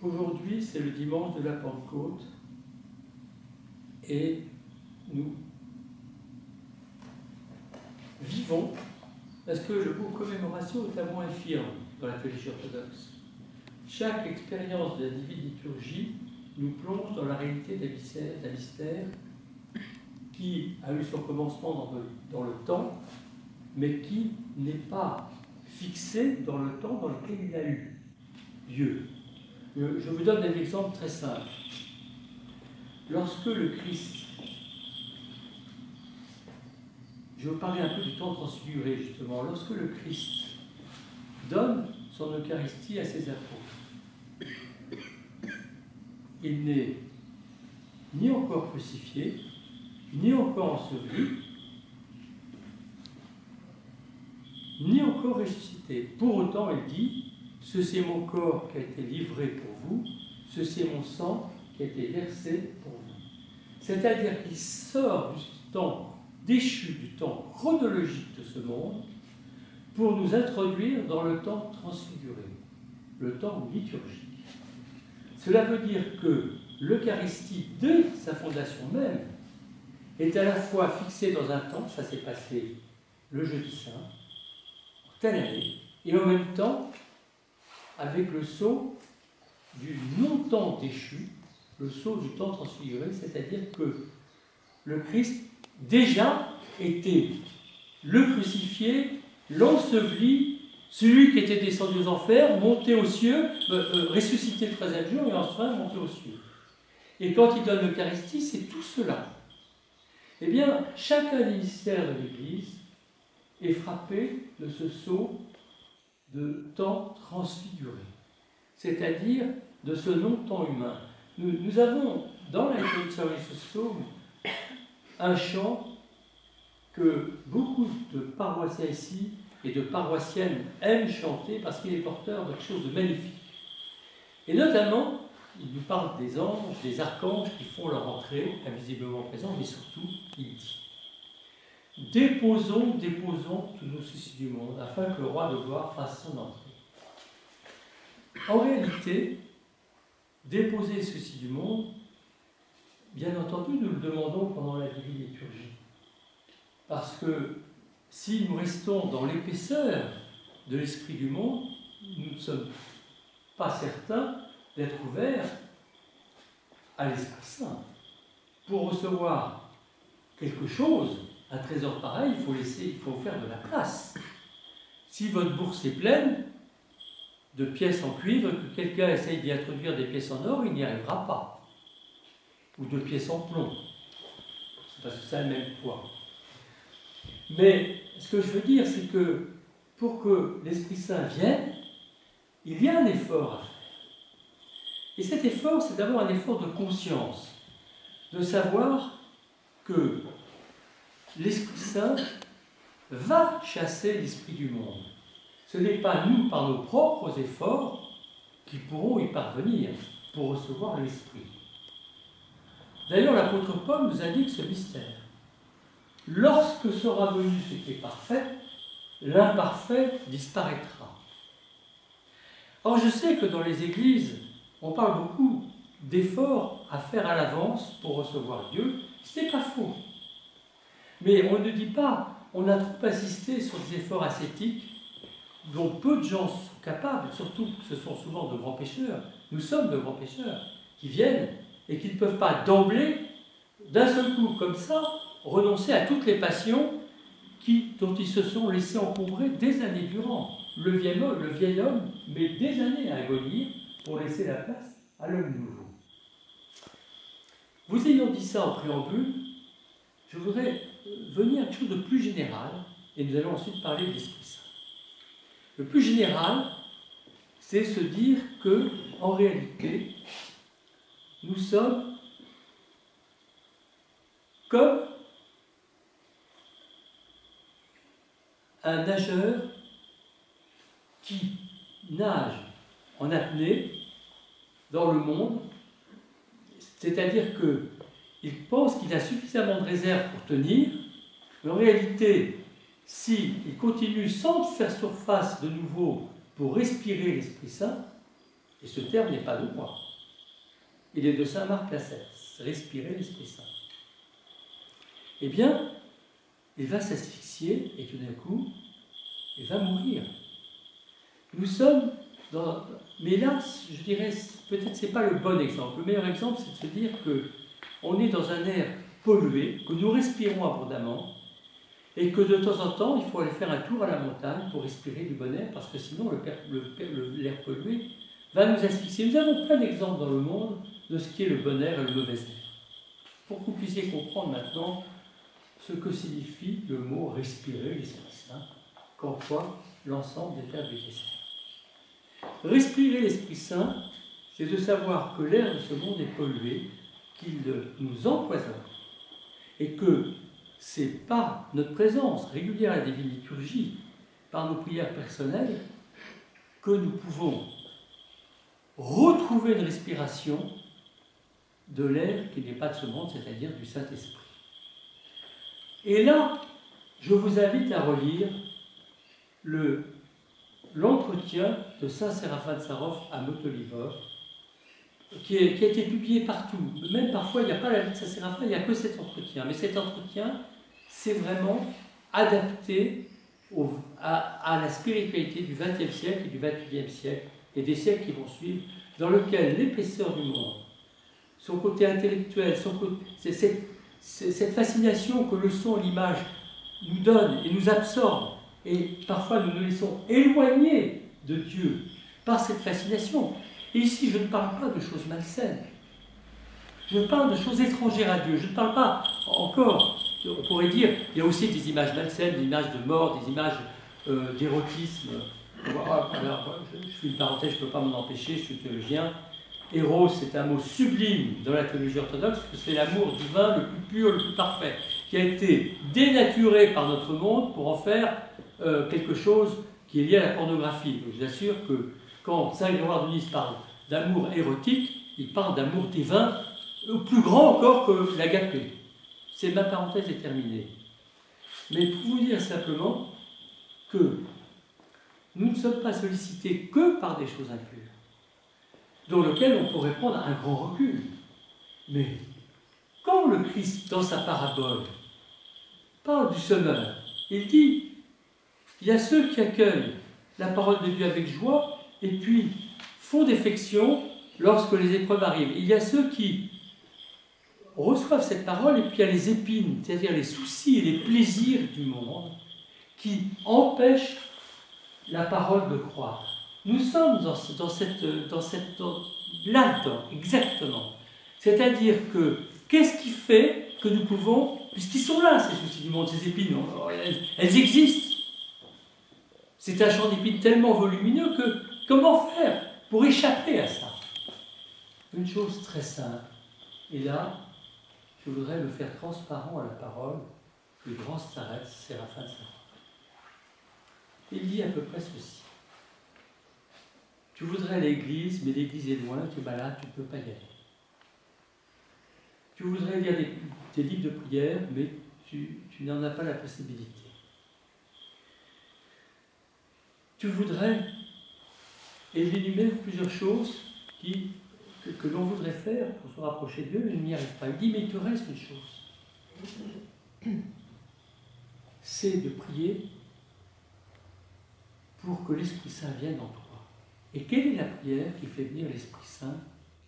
Aujourd'hui, c'est le dimanche de la Pentecôte et nous vivons, parce que le mot commémoration est un mot infirme dans la théologie orthodoxe. Chaque expérience de la divine liturgie nous plonge dans la réalité d'un mystère qui a eu son commencement dans le temps, mais qui n'est pas fixé dans le temps dans lequel il a eu lieu. Je vous donne un exemple très simple. Lorsque le Christ, je vais vous parler un peu du temps transfiguré justement, lorsque le Christ donne son Eucharistie à ses apôtres, il n'est ni encore crucifié, ni encore enseveli, ni encore ressuscité. Pour autant, il dit, ceci est mon corps qui a été livré pour vous, ceci est mon sang qui a été versé pour vous. C'est-à-dire qu'il sort du temps déchu, du temps chronologique de ce monde, pour nous introduire dans le temps transfiguré, le temps liturgique. Cela veut dire que l'Eucharistie, de sa fondation même, est à la fois fixée dans un temps, ça s'est passé le jeudi saint, telle année, et en même temps, avec le sceau du non-temps déchu, le sceau du temps transfiguré, c'est-à-dire que le Christ déjà était le crucifié, l'enseveli, celui qui était descendu aux enfers, monté aux cieux, ressuscité le troisième jour et enfin monté aux cieux. Et quand il donne l'Eucharistie, c'est tout cela. Eh bien, chacun des mystères de l'Église est frappé de ce sceau de temps transfiguré, c'est-à-dire de ce non-temps humain. Nous avons dans la liturgie de ce psaume un chant que beaucoup de paroissiens ici et de paroissiennes aiment chanter parce qu'il est porteur de quelque chose de magnifique. Et notamment, il nous parle des anges, des archanges qui font leur entrée, invisiblement présents, mais surtout, il dit « Déposons tous nos soucis du monde, afin que le roi de gloire fasse son entrée. » En réalité, déposer les soucis du monde, bien entendu, nous le demandons pendant la divine liturgie. Parce que si nous restons dans l'épaisseur de l'esprit du monde, nous ne sommes pas certains d'être ouverts à l'Esprit Saint. Pour recevoir quelque chose, un trésor pareil, il faut faire de la place. Si votre bourse est pleine de pièces en cuivre, que quelqu'un essaye d'y introduire des pièces en or, il n'y arrivera pas. Ou de pièces en plomb. C'est parce que ça a le même poids. Mais ce que je veux dire, c'est que pour que l'Esprit Saint vienne, il y a un effort à faire. Et cet effort, c'est d'abord un effort de conscience, de savoir que l'Esprit Saint va chasser l'esprit du monde. Ce n'est pas nous, par nos propres efforts, qui pourrons y parvenir pour recevoir l'Esprit. D'ailleurs, l'apôtre Paul nous indique ce mystère. Lorsque sera venu ce qui est parfait, l'imparfait disparaîtra. Or, je sais que dans les églises, on parle beaucoup d'efforts à faire à l'avance pour recevoir Dieu. Ce n'est pas faux. Mais on ne dit pas, on a trop insisté sur des efforts ascétiques dont peu de gens sont capables, surtout que ce sont souvent de grands pécheurs. Nous sommes de grands pécheurs qui viennent et qui ne peuvent pas d'emblée, d'un seul coup comme ça, renoncer à toutes les passions dont ils se sont laissés encombrer des années durant. Le vieil homme met des années à agonir pour laisser la place à l'homme nouveau. Vous ayant dit ça en préambule, je voudrais venir à quelque chose de plus général, et nous allons ensuite parler de l'Esprit Saint. Le plus général, c'est se dire que, en réalité, nous sommes comme un nageur qui nage en apnée dans le monde, c'est-à-dire qu'il pense qu'il a suffisamment de réserve pour tenir, mais en réalité, s'il continue sans faire surface de nouveau pour respirer l'Esprit Saint, Et ce terme n'est pas de moi. Il est de saint Marc Lasserre, respirer l'Esprit Saint. Eh bien, il va s'asphyxier et tout d'un coup, il va mourir. Nous sommes dans... Mais là, je dirais, peut-être ce n'est pas le bon exemple. Le meilleur exemple, c'est de se dire qu'on est dans un air pollué, que nous respirons abondamment, et que de temps en temps, il faut aller faire un tour à la montagne pour respirer du bon air, parce que sinon, l'air pollué va nous asphyxier. Nous avons plein d'exemples dans le monde de ce qui est le bon air et le mauvais air. Pour que vous puissiez comprendre maintenant ce que signifie le mot respirer l'Esprit Saint, qu'emploie l'ensemble des pères du Christ. Respirer l'Esprit Saint, c'est de savoir que l'air de ce monde est pollué, qu'il nous empoisonne, et que c'est par notre présence régulière à la divine liturgie, par nos prières personnelles, que nous pouvons retrouver une respiration de l'air qui n'est pas de ce monde, c'est-à-dire du Saint-Esprit. Et là, je vous invite à relire l'entretien de saint Séraphin de Sarov à Motolivov, qui a été publié partout. Même parfois, il n'y a pas la vie de saint Séraphin, il n'y a que cet entretien. Mais cet entretien, c'est vraiment adapté à la spiritualité du XXe siècle et du XXIe siècle, et des siècles qui vont suivre, dans lequel l'épaisseur du monde, son côté intellectuel, cette fascination que le son et l'image nous donnent et nous absorbent, et parfois nous nous laissons éloigner de Dieu par cette fascination. Et ici, je ne parle pas de choses malsaines. Je parle de choses étrangères à Dieu. Je ne parle pas encore, on pourrait dire, il y a aussi des images malsaines, des images de mort, des images d'érotisme. Alors, je fais une parenthèse, je ne peux pas m'en empêcher, je suis théologien. Éros, c'est un mot sublime dans la théologie orthodoxe, parce que c'est l'amour divin le plus pur, le plus parfait, qui a été dénaturé par notre monde pour en faire quelque chose qui est lié à la pornographie. Donc, je vous assure que quand saint Grégoire de Nice parle d'amour érotique, il parle d'amour divin, plus grand encore que l'agapé. C'est ma parenthèse est terminée. Mais pour vous dire simplement que nous ne sommes pas sollicités que par des choses impures, dans lesquelles on pourrait prendre un grand recul. Mais quand le Christ, dans sa parabole, parle du semeur, il dit, il y a ceux qui accueillent la parole de Dieu avec joie et puis font défection lorsque les épreuves arrivent. Il y a ceux qui reçoivent cette parole et puis il y a les épines, c'est-à-dire les soucis et les plaisirs du monde qui empêchent la parole de croître. Nous sommes là-dedans, exactement. C'est-à-dire que, qu'est-ce qui fait que nous pouvons, puisqu'ils sont là, ces soucis du monde, ces épines, elles existent. C'est un champ d'épines tellement volumineux que, comment faire pour échapper à ça? Une chose très simple, et là, je voudrais le faire transparent à la parole du grand Séraphin de Sarov. Il dit à peu près ceci. Tu voudrais à l'église, mais l'église est loin, tu es malade, tu ne peux pas y aller. Tu voudrais lire des livres de prière, mais tu n'en as pas la possibilité. Tu voudrais, et il énumère plusieurs choses que l'on voudrait faire pour se rapprocher de Dieu, mais il n'y arrive pas. Il dit, mais il te reste une chose. C'est de prier pour que l'Esprit Saint vienne en toi. Et quelle est la prière qui fait venir l'Esprit Saint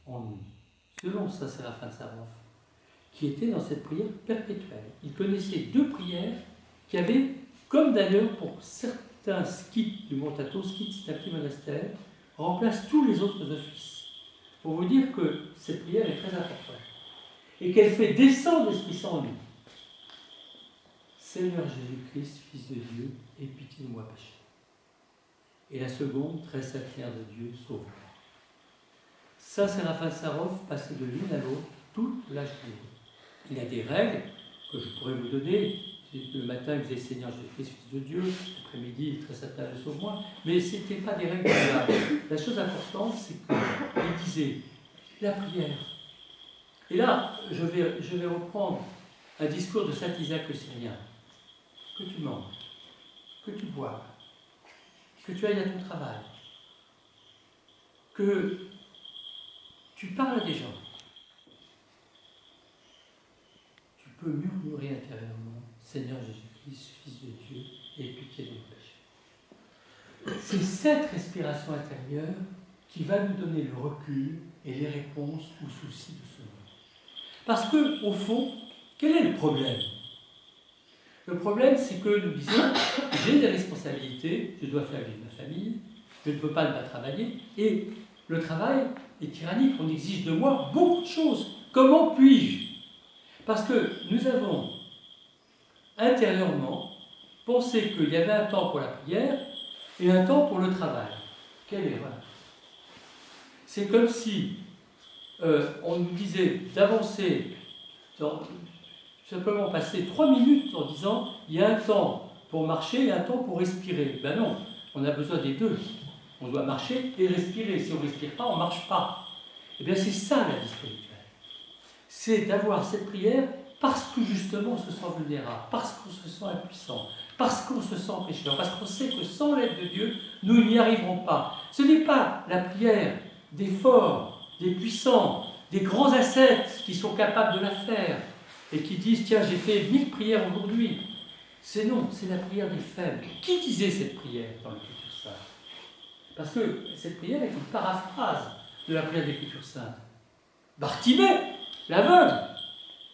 en nous? Selon saint Séraphin de Sarov, qui était dans cette prière perpétuelle. Il connaissait deux prières qui avaient, comme d'ailleurs pour certains skites du Mont Athos, skites c'est un petit monastère, remplacent tous les autres offices. Pour vous dire que cette prière est très importante. Et qu'elle fait descendre l'Esprit Saint en nous. Seigneur Jésus-Christ, Fils de Dieu, aie pitié de moi péché. Et la seconde, très sainte Mère de Dieu, sauve-moi. Saint Séraphin de Sarov passait de l'une à l'autre toute la journée. Il y a des règles que je pourrais vous donner. Le matin, il disait Seigneur Jésus-Christ, Fils de Dieu. L'après-midi, très sainte Mère de sauve-moi. Mais ce n'était pas des règles de la chose importante, c'est qu'il disait la prière. Et là, je vais reprendre un discours de saint Isaac le Syrien. Que tu manges, que tu bois, que tu ailles à ton travail, que tu parles à des gens. Tu peux murmurer intérieurement, Seigneur Jésus-Christ, Fils de Dieu, aie pitié de nos péchés. C'est cette respiration intérieure qui va nous donner le recul et les réponses aux soucis de ce monde. Parce que, au fond, quel est le problème? Le problème, c'est que nous disons, j'ai des responsabilités, je dois faire vivre ma famille, je ne peux pas ne pas travailler, et le travail est tyrannique, on exige de moi beaucoup de choses. Comment puis-je? Parce que nous avons intérieurement pensé qu'il y avait un temps pour la prière et un temps pour le travail. Quelle erreur! C'est comme si on nous disait d'avancer, simplement passer 3 minutes en disant il y a un temps pour marcher et un temps pour respirer. Ben non, on a besoin des deux. On doit marcher et respirer. Si on ne respire pas, on ne marche pas. Eh bien, c'est ça la vie spirituelle. C'est d'avoir cette prière parce que justement on se sent vulnérable, parce qu'on se sent impuissant, parce qu'on se sent pécheur, parce qu'on sait que sans l'aide de Dieu, nous n'y arriverons pas. Ce n'est pas la prière des forts, des puissants, des grands ascètes qui sont capables de la faire et qui disent « Tiens, j'ai fait 1000 prières aujourd'hui ». C'est non, c'est la prière des faibles. Qui disait cette prière dans l'Écriture sainte? Parce que cette prière est une paraphrase de la prière de l'Écriture sainte. Bartimée, l'aveugle,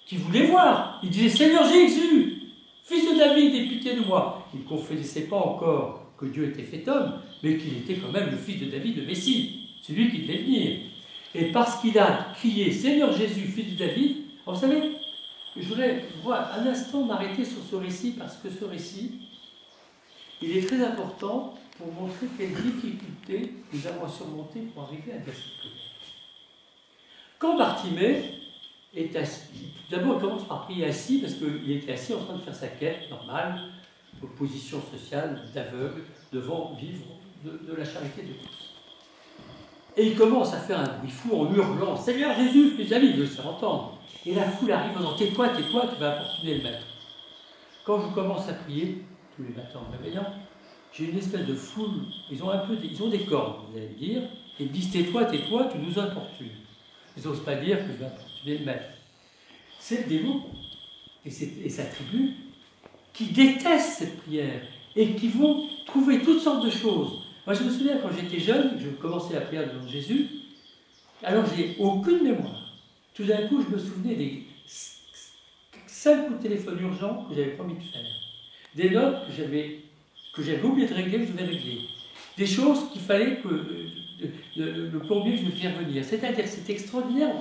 qui voulait voir, il disait « Seigneur Jésus, fils de David, aie pitié de moi ». Il ne confessait pas encore que Dieu était fait homme, mais qu'il était quand même le fils de David, le Messie, celui qui devait venir. Et parce qu'il a crié « Seigneur Jésus, fils de David », vous savez, je voudrais un instant m'arrêter sur ce récit, parce que ce récit, il est très important pour montrer quelles difficultés nous avons à surmonter pour arriver à cette prière. Quand Bartimée est assis, d'abord il commence par prier assis, parce qu'il était assis en train de faire sa quête normale, position sociale d'aveugle, devant vivre de la charité de tous. Et il commence à faire un bruit fou en hurlant « Seigneur Jésus, fils de David », il veut se faire entendre. Et la foule arrive en disant « Tais-toi, tais-toi, tu vas importuner le maître ». Quand je commence à prier, tous les matins en me réveillant, j'ai une espèce de foule, ils ont des cordes, vous allez me dire, et ils me disent « Tais-toi, tais-toi, tu nous importunes ». Ils n'osent pas dire que je vais importuner le maître. C'est le démon et sa tribu qui détestent cette prière et qui vont trouver toutes sortes de choses. Moi, je me souviens, quand j'étais jeune, je commençais la prière devant Jésus, alors j'ai aucune mémoire. Tout d'un coup, je me souvenais des 5 coups de téléphone urgents que j'avais promis de faire. Des notes que j'avais oublié de régler, que je devais régler. Des choses qu'il fallait que le plombier que je me fasse venir. C'est-à-dire, c'est extraordinaire.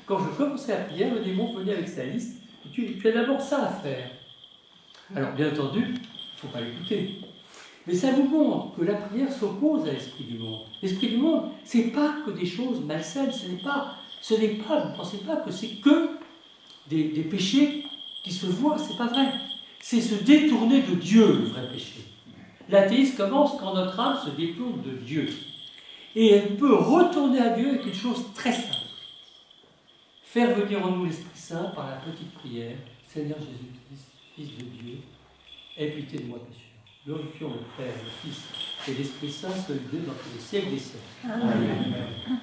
Quand je commençais la prière, le démon venait avec sa liste. Et tu as d'abord ça à faire. Alors, bien entendu, il ne faut pas l'écouter. Mais ça vous montre que la prière s'oppose à l'esprit du monde. L'esprit du monde, ce n'est pas que des choses malsaines, vous ne pensez pas que c'est que des péchés qui se voient, c'est pas vrai. C'est se détourner de Dieu, le vrai péché. L'athéisme commence quand notre âme se détourne de Dieu. Et elle peut retourner à Dieu avec une chose très simple. Faire venir en nous l'Esprit Saint par la petite prière. Seigneur Jésus-Christ, Fils de Dieu, aie pitié de moi pécheur. Glorifions le Père, le Fils et l'Esprit Saint, seul Dieu dans tous les siècles des siècles. Amen.